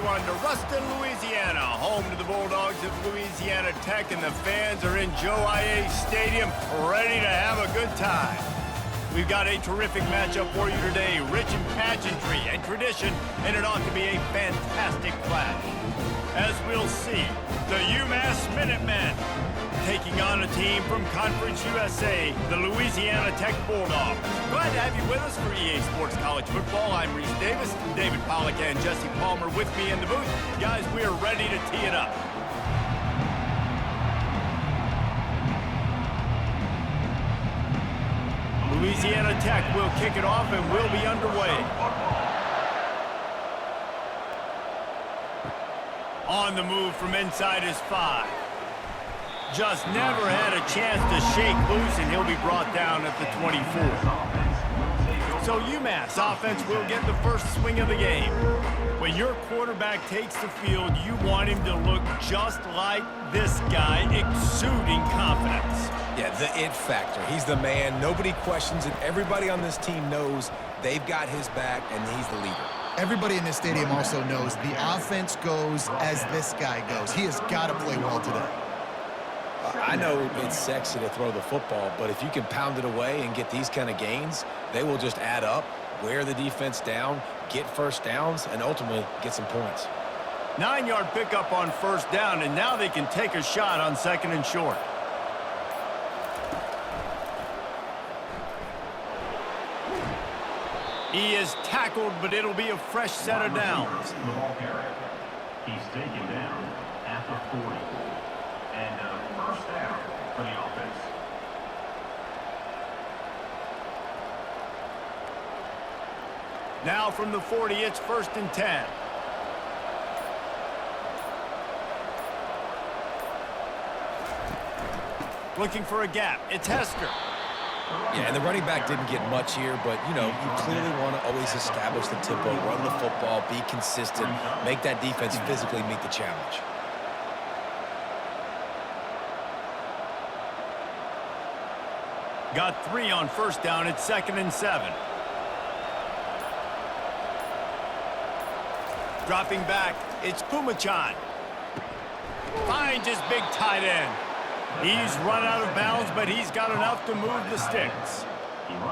everyone to Ruston, Louisiana, home to the Bulldogs of Louisiana Tech, and the fans are in Joe I.A. Stadium ready to have a good time. We've got a terrific matchup for you today, rich in pageantry and tradition, and it ought to be a fantastic clash. As we'll see, the UMASS Minutemen taking on a team from Conference USA, the Louisiana Tech Bulldogs. Glad to have you with us for EA Sports College Football. I'm Reese Davis, David Pollack and Jesse Palmer with me in the booth. Guys, we are ready to tee it up. Louisiana Tech will kick it off and will be underway. On the move from inside his 5. Just never had a chance to shake loose, and he'll be brought down at the 24. So UMass offense will get the first swing of the game. When your quarterback takes the field, you want him to look just like this guy, exuding confidence. Yeah, the it factor. He's the man. Nobody questions it. Everybody on this team knows they've got his back, and he's the leader. Everybody in this stadium also knows the offense goes as this guy goes. He has got to play well today. I know it's sexy to throw the football, but if you can pound it away and get these kind of gains, they will just add up, wear the defense down, get first downs, and ultimately get some points. 9-yard pickup on first down, and now they can take a shot on second and short. He is tackled, but it'll be a fresh set of downs. He's taken down at the 40. And first down for the offense. Now from the 40, it's 1st and 10. Looking for a gap. It's Hester. Yeah, and the running back didn't get much here, but, you know, you clearly want to always establish the tempo, run the football, be consistent, make that defense physically meet the challenge. Got 3 on first down. It's 2nd and 7. Dropping back, it's Pumachan. Finds his big tight end. He's run out of bounds, but he's got enough to move the sticks.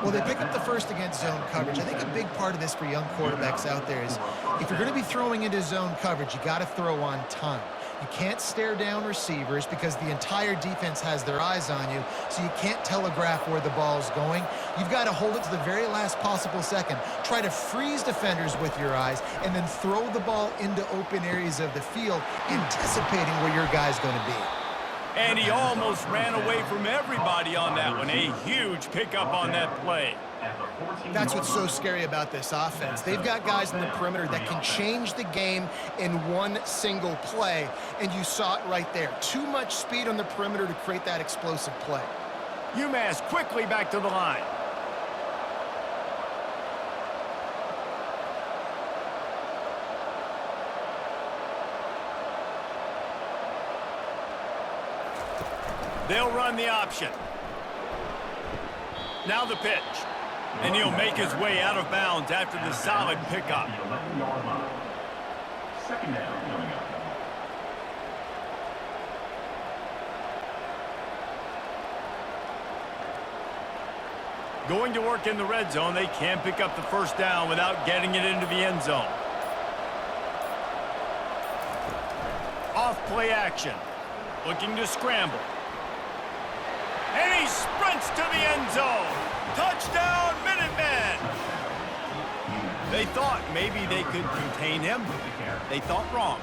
Well, they pick up the first against zone coverage. I think a big part of this for young quarterbacks out there is if you're going to be throwing into zone coverage, you got to throw on time. You can't stare down receivers because the entire defense has their eyes on you, so you can't telegraph where the ball's going. You've got to hold it to the very last possible second. Try to freeze defenders with your eyes and then throw the ball into open areas of the field, anticipating where your guy's going to be. And he almost ran away from everybody on that one. A huge pickup on that play. That's what's so scary about this offense. They've got guys in the perimeter that can change the game in one single play, and you saw it right there. Too much speed on the perimeter to create that explosive play. UMass quickly back to the line. They'll run the option. Now the pitch. And he'll make his way out of bounds after the solid pickup. 11-yard line. 2nd down coming up. Going to work in the red zone, they can't pick up the first down without getting it into the end zone. Off play action. Looking to scramble. And he sprints to the end zone. Touchdown, Minutemen! They thought maybe they could contain him. They thought wrong.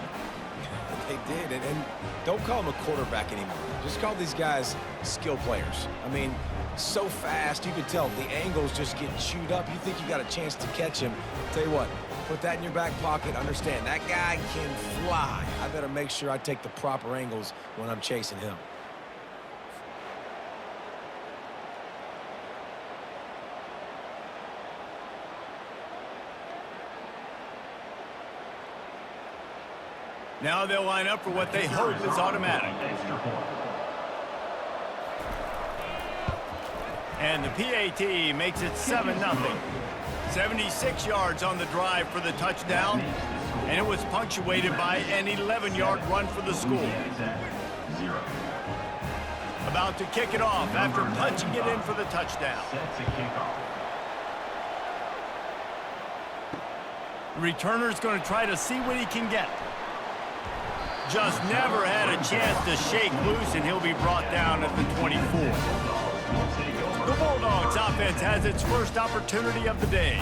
They did, and don't call them a quarterback anymore. Just call these guys skill players. I mean, so fast, you can tell the angles just get chewed up. You think you got a chance to catch him. Tell you what, put that in your back pocket. Understand, that guy can fly. I better make sure I take the proper angles when I'm chasing him. Now they'll line up for what they hope is automatic. And the PAT makes it 7-0. 76 yards on the drive for the touchdown. And it was punctuated by an 11-yard run for the school. About to kick it off after punching it in for the touchdown. The returner's going to try to see what he can get. Just never had a chance to shake loose, and he'll be brought down at the 24. The Bulldogs offense has its first opportunity of the day.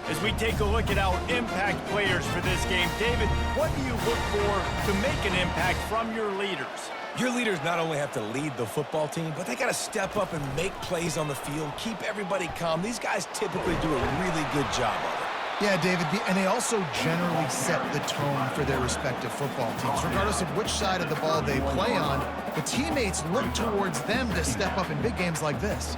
As we take a look at our impact players for this game, David, what do you look for to make an impact from your leaders? Your leaders not only have to lead the football team, but they got to step up and make plays on the field, keep everybody calm. These guys typically do a really good job of it. Yeah, David, and they also generally set the tone for their respective football teams. Regardless of which side of the ball they play on, the teammates look towards them to step up in big games like this.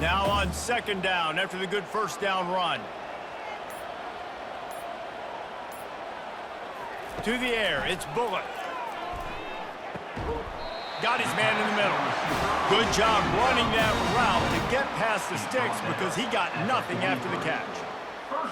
Now on second down after the good first down run. To the air, it's Bullock. Got his man in the middle. Good job running that route to get past the sticks because he got nothing after the catch.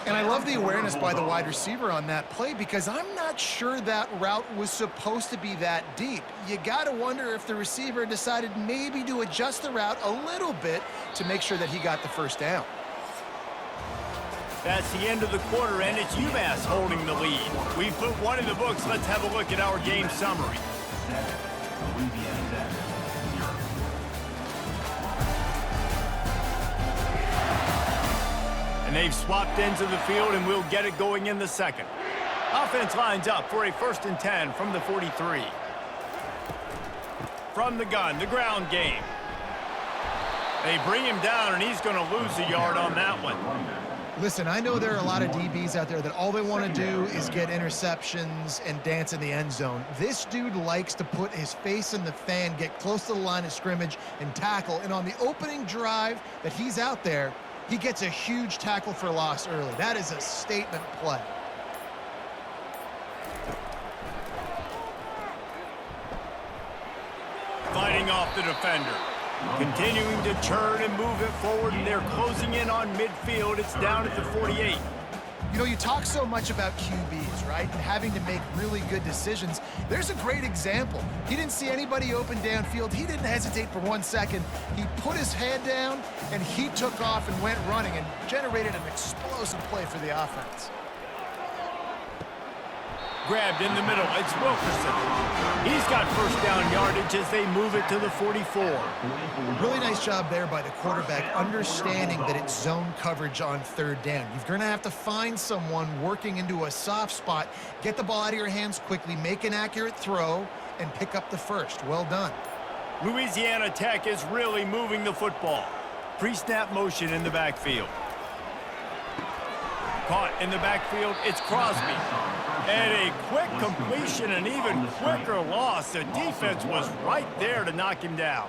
And I love the awareness by the wide receiver on that play because I'm not sure that route was supposed to be that deep. You got to wonder if the receiver decided maybe to adjust the route a little bit to make sure that he got the first down. That's the end of the quarter, and it's UMASS holding the lead. We put one in the books. Let's have a look at our game summary. And they've swapped ends of the field, and we'll get it going in the second. Offense lines up for a 1st and 10 from the 43. From the gun, the ground game. They bring him down, and he's going to lose a yard on that one. Listen, I know there are a lot of DBs out there that all they want to do is get interceptions and dance in the end zone. This dude likes to put his face in the fan, get close to the line of scrimmage, and tackle. And on the opening drive that he's out there, he gets a huge tackle for loss early. That is a statement play. Fighting off the defender. Continuing to turn and move it forward, and they're closing in on midfield. It's down at the 48. You know, you talk so much about QBs, right? And having to make really good decisions. There's a great example. He didn't see anybody open downfield. He didn't hesitate for 1 second. He put his head down, and he took off and went running and generated an explosive play for the offense. Grabbed in the middle, it's Wilkerson. He's got first down yardage as they move it to the 44. Really nice job there by the quarterback, understanding that it's zone coverage on 3rd down. You're going to have to find someone working into a soft spot, get the ball out of your hands quickly, make an accurate throw, and pick up the first. Well done. Louisiana Tech is really moving the football. Pre-snap motion in the backfield. Caught in the backfield, it's Crosby. And a quick completion, an even quicker loss. The defense was right there to knock him down.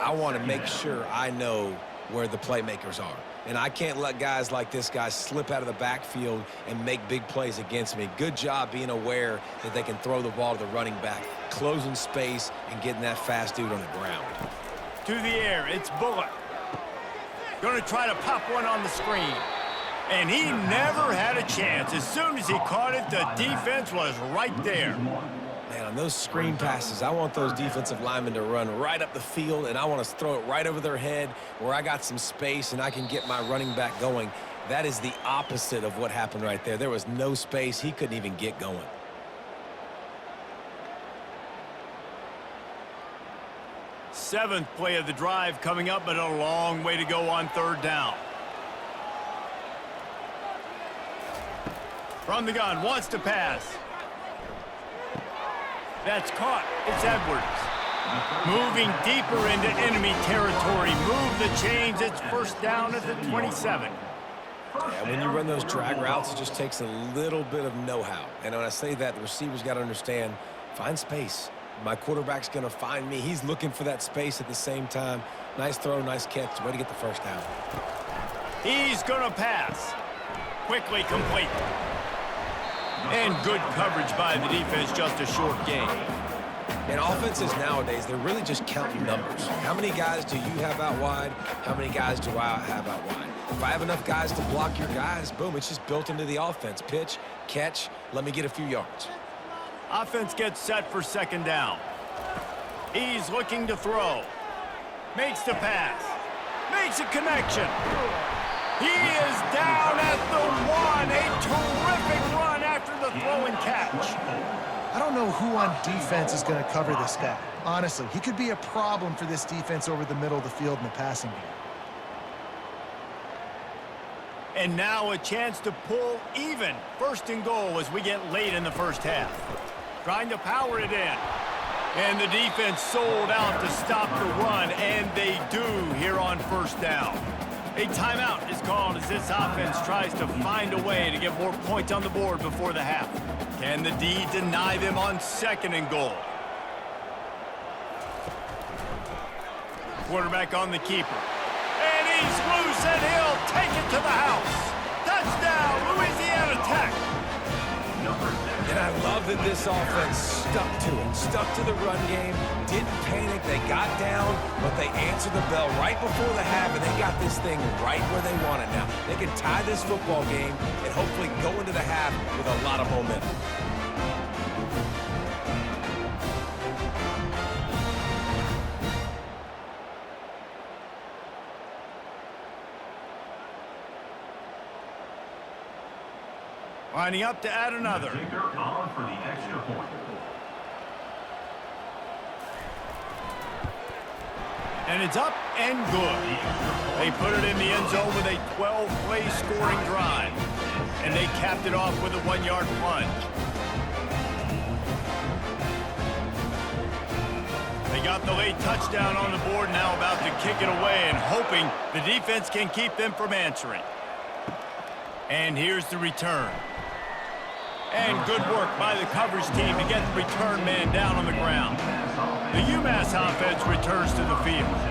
I want to make sure I know where the playmakers are. And I can't let guys like this guy slip out of the backfield and make big plays against me. Good job being aware that they can throw the ball to the running back, closing space, and getting that fast dude on the ground. To the air, it's Bullock. Going to try to pop one on the screen. And he never had a chance. As soon as he caught it, the defense was right there. Man, on those screen passes, I want those defensive linemen to run right up the field, and I want to throw it right over their head where I got some space and I can get my running back going. That is the opposite of what happened right there. There was no space. He couldn't even get going. Seventh play of the drive coming up, but a long way to go on 3rd down. From the gun, wants to pass. That's caught. It's Edwards. Moving deeper into enemy territory. Move the chains. It's first down at the 27. Yeah, when you run those drag routes, it just takes a little bit of know-how. And when I say that, the receiver's got to understand, find space. My quarterback's going to find me. He's looking for that space at the same time. Nice throw, nice catch. Way to get the first down. He's going to pass. Quickly complete. And good coverage by the defense, just a short gain. And offenses nowadays, they're really just counting numbers. How many guys do you have out wide? How many guys do I have out wide? If I have enough guys to block your guys, boom, it's just built into the offense. Pitch, catch, let me get a few yards. Offense gets set for second down. He's looking to throw. Makes the pass. Makes a connection. He is down at the 1. A terrific run after the throw and catch. I don't know who on defense is going to cover this guy. Honestly, he could be a problem for this defense over the middle of the field in the passing game. And now a chance to pull even. First and goal as we get late in the first half. Trying to power it in. And the defense sold out to stop the run, and they do here on first down. A timeout is called as this offense tries to find a way to get more points on the board before the half. Can the D deny them on second and goal? Quarterback on the keeper. And he's loose, and he'll take it to the house. Touchdown, Louisiana Tech. And I love that this offense stuck to it, stuck to the run game, didn't panic, they got down, but they answered the bell right before the half, and they got this thing right where they want it now. They can tie this football game and hopefully go into the half with a lot of momentum. Lining up to add another. Kicker on for the extra point. And it's up and good. They put it in the end zone with a 12-play scoring drive. And they capped it off with a 1-yard plunge. They got the late touchdown on the board, now about to kick it away and hoping the defense can keep them from answering. And here's the return. And good work by the coverage team to get the return man down on the ground. The UMASS offense returns to the field.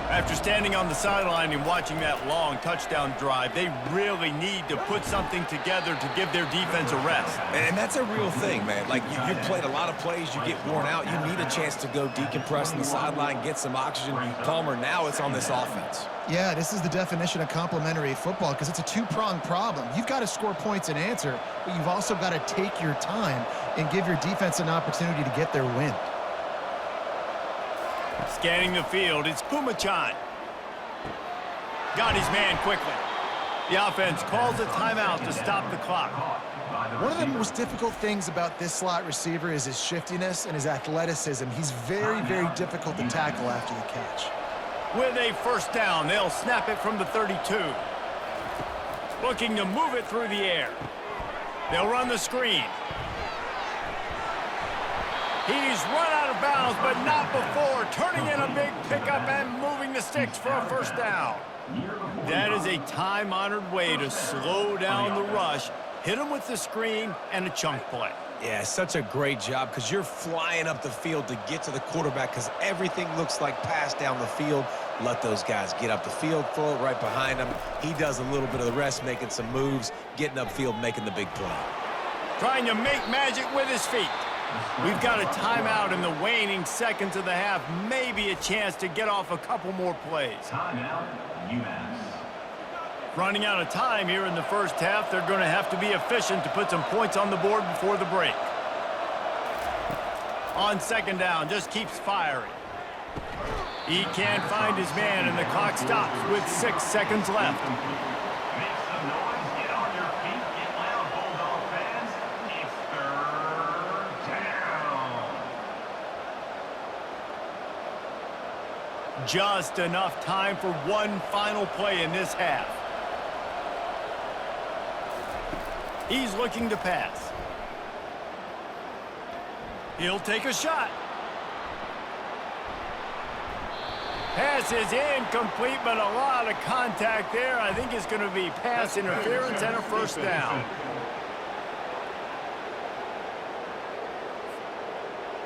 After standing on the sideline and watching that long touchdown drive, they really need to put something together to give their defense a rest. And that's a real thing, man. Like, you've played a lot of plays, you get worn out, you need a chance to go decompress on the sideline, get some oxygen. Palmer, now it's on this offense. Yeah, this is the definition of complementary football because it's a two-pronged problem. You've got to score points and answer, but you've also got to take your time and give your defense an opportunity to get their win. Scanning the field, it's Pumachan. Got his man quickly. The offense calls a timeout to stop the clock. One of the most difficult things about this slot receiver is his shiftiness and his athleticism. He's very, very difficult to tackle after the catch. With a first down, they'll snap it from the 32. Looking to move it through the air. They'll run the screen. He's run out of bounds, but not before. Turning in a big pickup and moving the sticks for a first down. That is a time-honored way to slow down the rush, hit him with the screen, and a chunk play. Yeah, such a great job because you're flying up the field to get to the quarterback because everything looks like pass down the field. Let those guys get up the field, throw it right behind him. He does a little bit of the rest, making some moves, getting upfield, making the big play. Trying to make magic with his feet. We've got a timeout in the waning seconds of the half. Maybe a chance to get off a couple more plays. Timeout, UMASS. Running out of time here in the first half. They're going to have to be efficient to put some points on the board before the break. On second down, just keeps firing. He can't find his man, and the clock stops with 6 seconds left. Make some noise, get on your feet, get loud, Bulldog fans. It's third down. Just enough time for one final play in this half. He's looking to pass. He'll take a shot. Pass is incomplete, but a lot of contact there. I think it's going to be pass interference and a first down.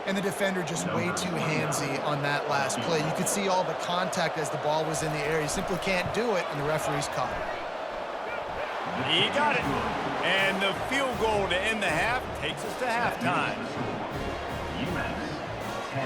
And the defender just way too handsy on that last play. You could see all the contact as the ball was in the air. You simply can't do it, and the referee's caught it. He got it. And the field goal to end the half takes us to halftime. UMASS 10,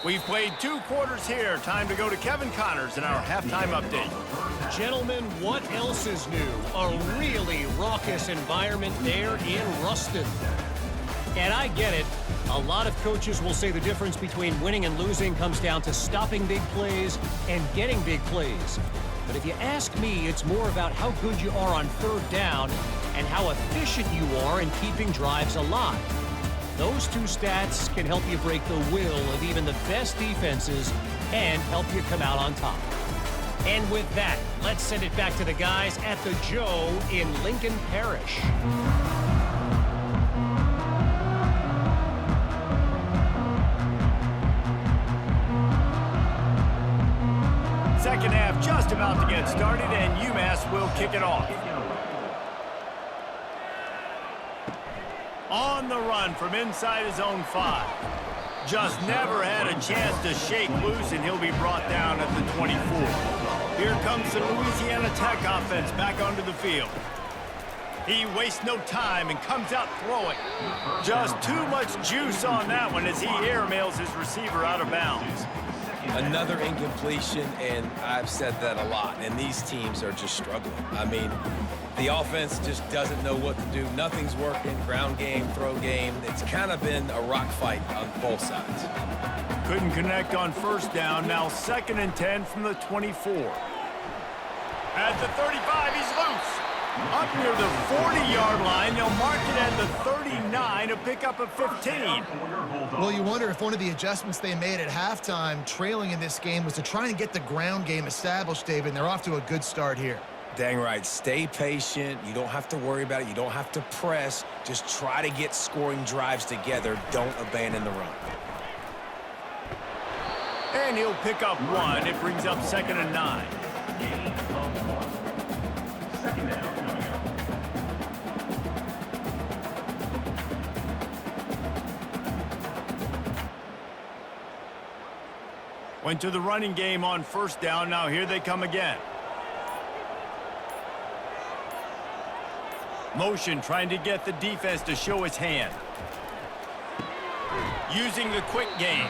We've played 2 quarters here. Time to go to Kevin Connors in our halftime update. Gentlemen, what else is new? A really raucous environment there in Ruston. And I get it. A lot of coaches will say the difference between winning and losing comes down to stopping big plays and getting big plays. But if you ask me, it's more about how good you are on third down and how efficient you are in keeping drives alive. Those 2 stats can help you break the will of even the best defenses and help you come out on top. And with that, let's send it back to the guys at the Joe in Lincoln Parish. Second half just about to get started, and UMass will kick it off. On the run from inside his own 5. Just never had a chance to shake loose, and he'll be brought down at the 24. Here comes the Louisiana Tech offense back onto the field. He wastes no time and comes out throwing. Just too much juice on that one as he airmails his receiver out of bounds. Another incompletion, and I've said that a lot, and these teams are just struggling. I mean, the offense just doesn't know what to do. Nothing's working, ground game, throw game. It's kind of been a rock fight on both sides. Couldn't connect on first down. Now 2nd and 10 from the 24. At the 35, he's loose. Up near the 40-yard line, they'll mark it at the 39, a pickup of 15. Well, you wonder if one of the adjustments they made at halftime, trailing in this game, was to try and get the ground game established, David, and they're off to a good start here. Dang right. Stay patient. You don't have to worry about it. You don't have to press. Just try to get scoring drives together. Don't abandon the run. And he'll pick up 1. It brings up 2nd and 9. Second down. Went to the running game on first down. Now here they come again. Motion trying to get the defense to show his hand. Using the quick game.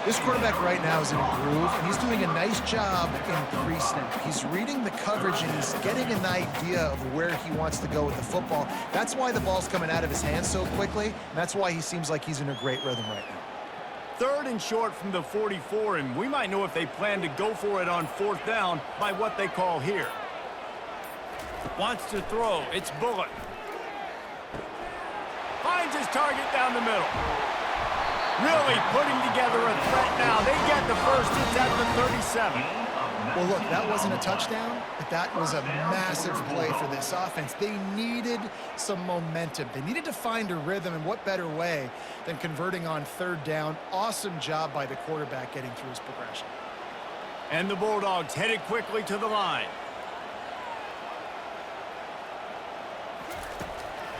This quarterback right now is in a groove, and he's doing a nice job in pre-snap. He's reading the coverage, and he's getting an idea of where he wants to go with the football. That's why the ball's coming out of his hands so quickly, and that's why he seems like he's in a great rhythm right now. 3rd and short from the 44, and we might know if they plan to go for it on 4th down by what they call here. Wants to throw. It's Bullock. Finds his target down the middle. Really putting together a threat now. They get the first. It's at the 37. Well, look, that wasn't a touchdown, but that was a massive play for this offense. They needed some momentum. They needed to find a rhythm, and what better way than converting on 3rd down. Awesome job by the quarterback getting through his progression. And the Bulldogs headed quickly to the line.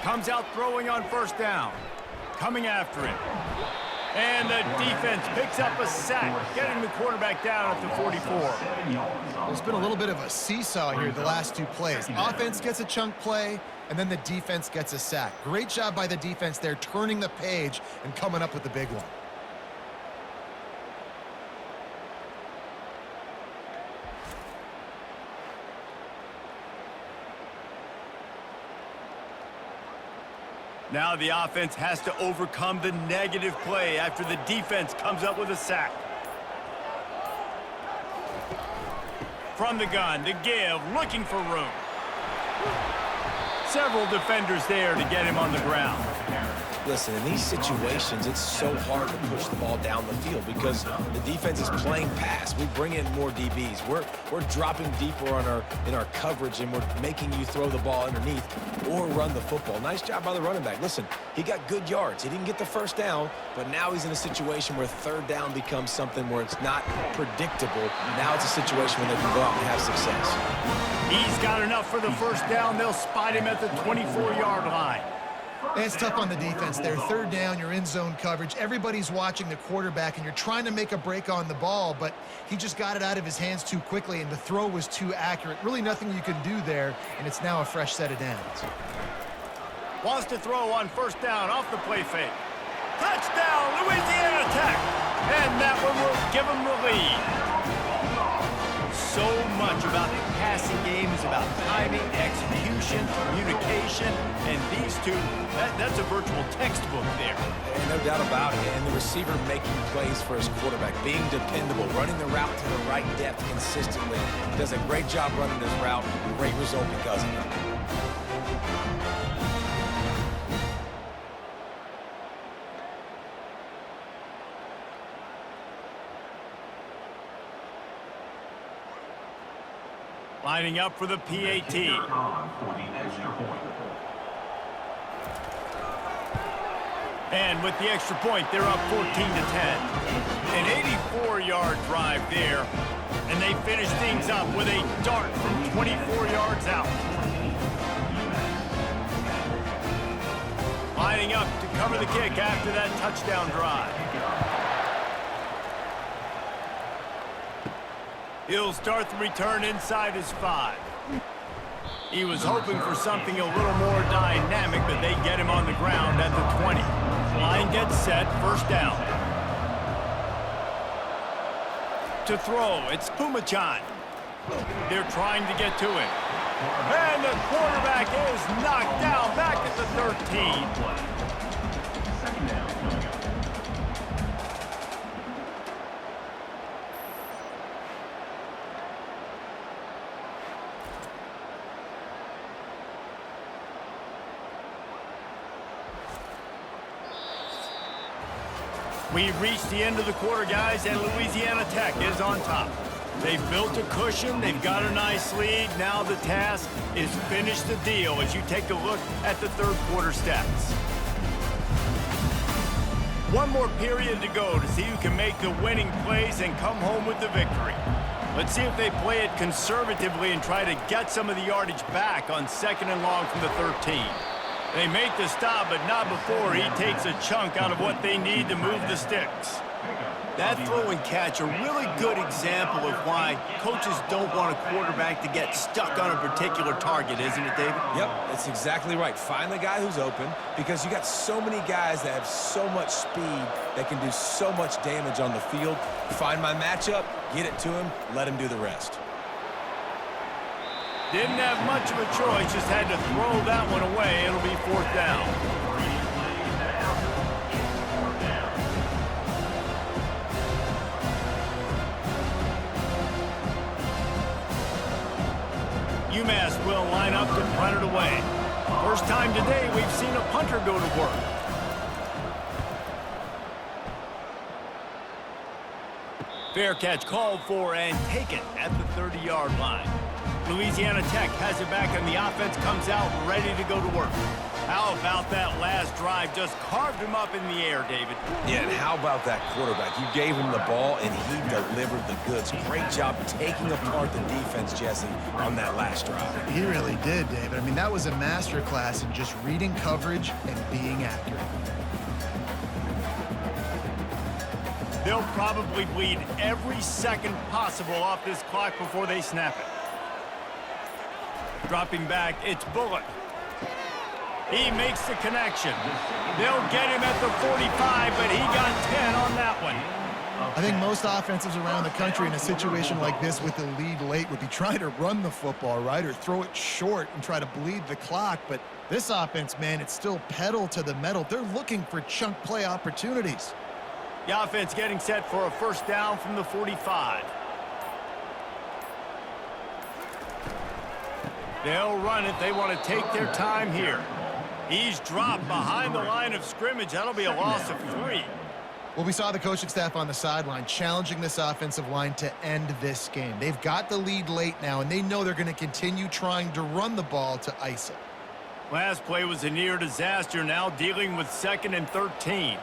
Comes out throwing on first down. Coming after him. And the defense picks up a sack, getting the quarterback down at the 44. There's been a little bit of a seesaw here the last 2 plays. Offense gets a chunk play, and then the defense gets a sack. Great job by the defense there, turning the page and coming up with the big one. Now the offense has to overcome the negative play after the defense comes up with a sack. From the gun, the give, looking for room. Several defenders there to get him on the ground. Listen, in these situations, it's so hard to push the ball down the field because the defense is playing pass. We bring in more DBs. We're dropping deeper in our coverage, and we're making you throw the ball underneath or run the football. Nice job by the running back. Listen, he got good yards. He didn't get the first down, but now he's in a situation where 3rd down becomes something where it's not predictable. Now it's a situation where they can go out and have success. He's got enough for the first down. They'll spot him at the 24-yard line. It's tough on the defense there. 3rd down, you're in zone coverage. Everybody's watching the quarterback, and you're trying to make a break on the ball, but he just got it out of his hands too quickly, and the throw was too accurate. Really nothing you can do there, and it's now a fresh set of downs. Wants to throw on first down off the play fake. Touchdown, Louisiana Tech. And that one will give them the lead. So much about the passing game is about timing, execution, communication, and these two, that's a virtual textbook there. And no doubt about it. And the receiver making plays for his quarterback, being dependable, running the route to the right depth consistently. Does a great job running his route. Great result because of it. Lining up for the PAT. For the extra point. And with the extra point, they're up 14 to 10. An 84-yard drive there. And they finish things up with a dart from 24 yards out. Lining up to cover the kick after that touchdown drive. He'll start the return inside his 5. He was hoping for something a little more dynamic, but they get him on the ground at the 20. Line gets set, first down. To throw, it's Pumachan. They're trying to get to him. And the quarterback is knocked down back at the 13. Second down coming up. We've reached the end of the quarter, guys, and Louisiana Tech is on top. They've built a cushion. They've got a nice lead. Now the task is finish the deal as you take a look at the third quarter stats. One more period to go to see who can make the winning plays and come home with the victory. Let's see if they play it conservatively and try to get some of the yardage back on 2nd and long from the 13. They make the stop, but not before he takes a chunk out of what they need to move the sticks. That throw and catch, a really good example of why coaches don't want a quarterback to get stuck on a particular target, isn't it, David? Yep, that's exactly right. Find the guy who's open, because you got so many guys that have so much speed that can do so much damage on the field. Find my matchup, get it to him, let him do the rest. Didn't have much of a choice, just had to throw that one away. It'll be 4th down. UMASS will line up to punt it away. First time today we've seen a punter go to work. Fair catch called for and taken at the 30-yard line. Louisiana Tech has it back and the offense comes out ready to go to work. How about that last drive? Just carved him up in the air, David. Yeah, and how about that quarterback? You gave him the ball, and he delivered the goods. Great job taking apart the defense, Jesse, on that last drive. He really did, David. I mean, that was a masterclass in just reading coverage and being accurate. They'll probably bleed every second possible off this clock before they snap it. Dropping back, it's Bullock. He makes the connection. They'll get him at the 45, but he got 10 on that one. I think most offenses around the country in a situation like this with the lead late would be trying to run the football, right, or throw it short and try to bleed the clock. But this offense, man, it's still pedal to the metal. They're looking for chunk play opportunities. The offense getting set for a first down from the 45. They'll run it. They want to take their time here. He's dropped behind the line of scrimmage. That'll be a loss of 3. Well, we saw the coaching staff on the sideline challenging this offensive line to end this game. They've got the lead late now, and they know they're going to continue trying to run the ball to ice it. Last play was a near disaster, now dealing with 2nd and 13.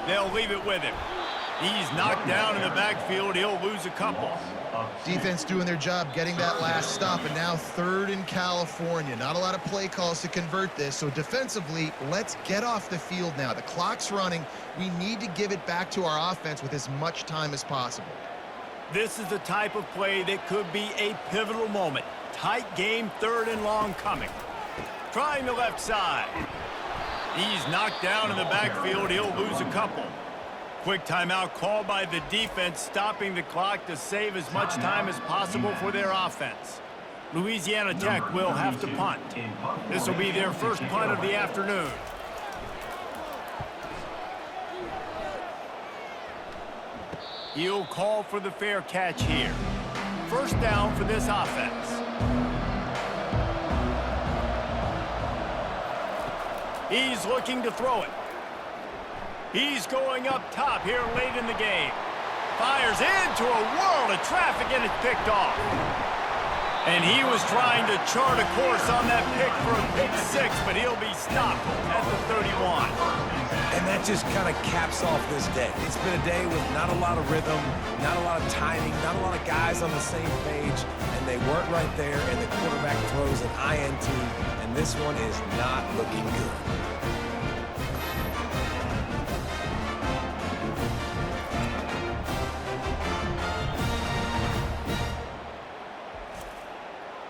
They'll leave it with him. He's knocked down in the backfield. He'll lose a couple. Defense doing their job, getting that last stop, and now 3rd in California. Not a lot of play calls to convert this, so defensively, let's get off the field now. The clock's running. We need to give it back to our offense with as much time as possible. This is the type of play that could be a pivotal moment. Tight game, 3rd and long coming. Trying the left side. He's knocked down in the backfield. He'll lose a couple. Quick timeout called by the defense, stopping the clock to save as much time as possible for their offense. Louisiana Tech will have to punt. This will be their first punt of the afternoon. He'll call for the fair catch here. First down for this offense. He's looking to throw it. He's going up top here late in the game. Fires into a world of traffic and it's picked off. And he was trying to chart a course on that pick for a pick six, but he'll be stopped at the 31. And that just kind of caps off this day. It's been a day with not a lot of rhythm, not a lot of timing, not a lot of guys on the same page, and they weren't right there, and the quarterback throws an INT, and this one is not looking good.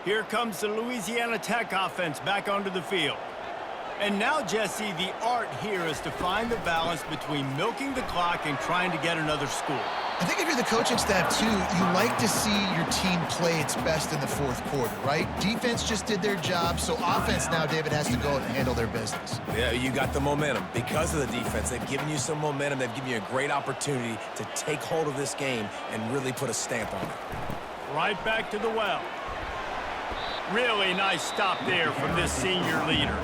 Here comes the Louisiana Tech offense back onto the field. And now, Jesse, the art here is to find the balance between milking the clock and trying to get another score. I think if you're the coaching staff, too, you like to see your team play its best in the fourth quarter, right? Defense just did their job, so offense now, David, has to go and handle their business. Yeah, you got the momentum. Because of the defense, they've given you some momentum. They've given you a great opportunity to take hold of this game and really put a stamp on it. Right back to the well. Really nice stop there from this senior leader.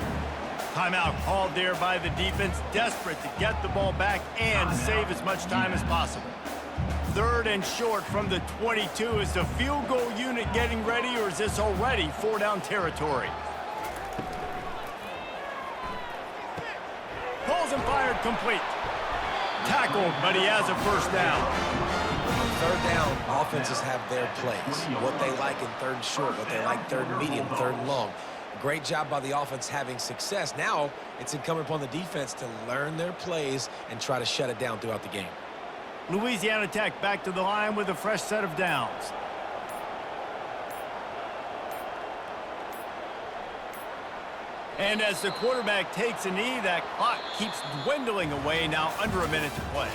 Timeout called there by the defense, desperate to get the ball back and save as much time as possible. Third and short from the 22. Is the field goal unit getting ready, or is this already four-down territory? Pulls and fired complete. Tackled, but he has a first down. On third down, offenses have their plays. What they like in third and short, what they like third and medium, third and long. Great job by the offense having success. Now it's incumbent upon the defense to learn their plays and try to shut it down throughout the game. Louisiana Tech back to the line with a fresh set of downs. And as the quarterback takes a knee, that clock keeps dwindling away, now under a minute to play.